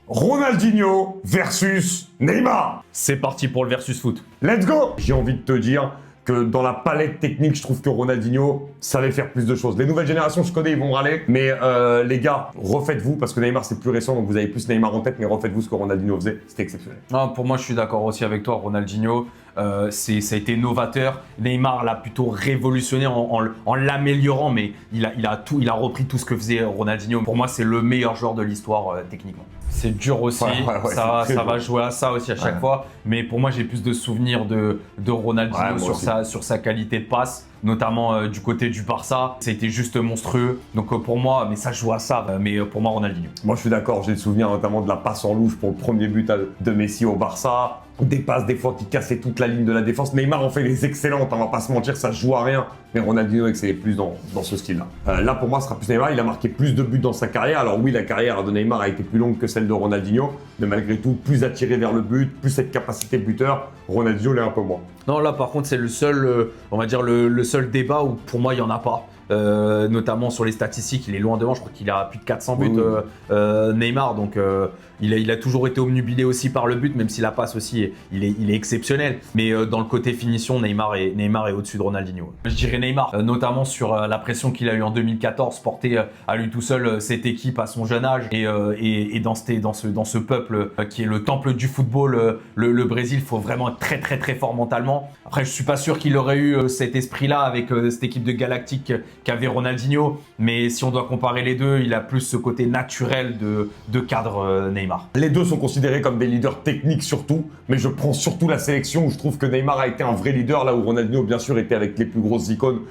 Ronaldinho versus Neymar. C'est parti pour le versus foot. Let's go! J'ai envie de te dire que dans la palette technique, je trouve que Ronaldinho savait faire plus de choses. Les nouvelles générations, je connais, ils vont râler. Mais les gars, refaites-vous, parce que Neymar, c'est plus récent, donc vous avez plus Neymar en tête, mais refaites-vous ce que Ronaldinho faisait. C'était exceptionnel. Non, pour moi, je suis d'accord aussi avec toi. Ronaldinho, ça a été novateur. Neymar l'a plutôt révolutionné en l'améliorant, mais il a repris tout ce que faisait Ronaldinho. Pour moi, c'est le meilleur joueur de l'histoire techniquement. C'est dur aussi, ça va jouer à ça aussi à chaque fois. Mais pour moi, j'ai plus de souvenirs de Ronaldinho sur sa qualité de passe, notamment du côté du Barça. Ça a été juste monstrueux. Donc pour moi, mais ça joue à ça. Mais pour moi, Ronaldinho. Moi, je suis d'accord. J'ai le souvenir notamment de la passe en louche pour le premier but de Messi au Barça. Des passes des fois qui cassaient toute la ligne de la défense. Neymar en fait des excellentes, on va pas se mentir, ça se joue à rien. Mais Ronaldinho excellait plus dans ce style-là. Là pour moi, ce sera plus Neymar. Il a marqué plus de buts dans sa carrière. Alors oui, la carrière de Neymar a été plus longue que celle de Ronaldinho, mais malgré tout, plus attiré vers le but, plus cette capacité buteur. Ronaldinho l'est un peu moins. Non, là par contre, c'est le seul, on va dire le seul débat où pour moi il y en a pas. Notamment sur les statistiques, il est loin devant. Je crois qu'il a plus de 400 buts, Neymar. Donc il a toujours été obnubilé aussi par le but, même si la passe aussi, il est exceptionnel. Mais dans le côté finition, Neymar est au-dessus de Ronaldinho. Je dirais Neymar, notamment sur la pression qu'il a eu en 2014, porter à lui tout seul cette équipe à son jeune âge et dans ce peuple qui est le temple du football, le Brésil. Il faut vraiment être très très très fort mentalement. Après, je suis pas sûr qu'il aurait eu cet esprit-là avec cette équipe de Galactique qu'avait Ronaldinho, mais si on doit comparer les deux, il a plus ce côté naturel de cadre Neymar. Les deux sont considérés comme des leaders techniques surtout, mais je prends surtout la sélection où je trouve que Neymar a été un vrai leader, là où Ronaldinho bien sûr était avec les plus grosses icônes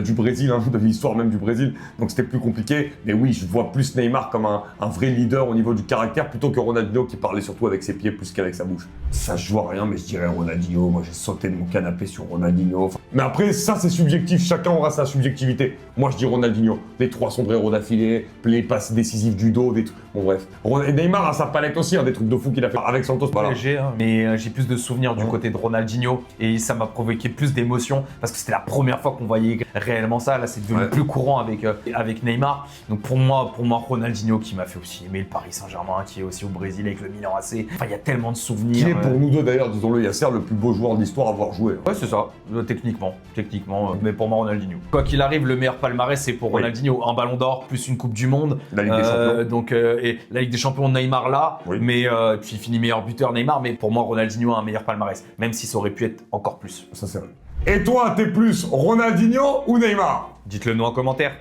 du Brésil, de l'histoire même du Brésil, donc c'était plus compliqué. Mais oui, je vois plus Neymar comme un vrai leader au niveau du caractère plutôt que Ronaldinho qui parlait surtout avec ses pieds plus qu'avec sa bouche. Ça je vois rien, mais je dirais Ronaldinho. Moi j'ai sauté de mon canapé sur Ronaldinho. Mais après ça c'est subjectif, chacun aura sa subjectivité. Moi je dis Ronaldinho, les 300 héros d'affilée, les passes décisives du dos, des trucs. Bon bref. Et Neymar a sa palette aussi, des trucs de fou qu'il a fait avec Santos. Voilà. Mais j'ai plus de souvenirs du côté de Ronaldinho et ça m'a provoqué plus d'émotions parce que c'était la première fois qu'on voyait réellement ça. Là c'est devenu plus courant avec Neymar. Donc pour moi Ronaldinho qui m'a fait aussi aimer le Paris Saint-Germain, qui est aussi au Brésil avec le Milan AC. Enfin il y a tellement de souvenirs. Qui est pour nous deux d'ailleurs, disons-le, Yasser, le plus beau joueur de l'histoire à avoir joué. Ouais c'est ça, techniquement. Mais pour moi Ronaldinho. Quoi qu'il arrive, le meilleur palmarès c'est pour Ronaldinho. Un ballon d'or plus une coupe du monde. La Ligue des Champions. Et la Ligue des Champions Neymar là, mais puis il finit meilleur buteur Neymar, mais pour moi Ronaldinho a un meilleur palmarès, même si ça aurait pu être encore plus. Ça c'est vrai. Et toi, t'es plus Ronaldinho ou Neymar? Dites-le nous en commentaire.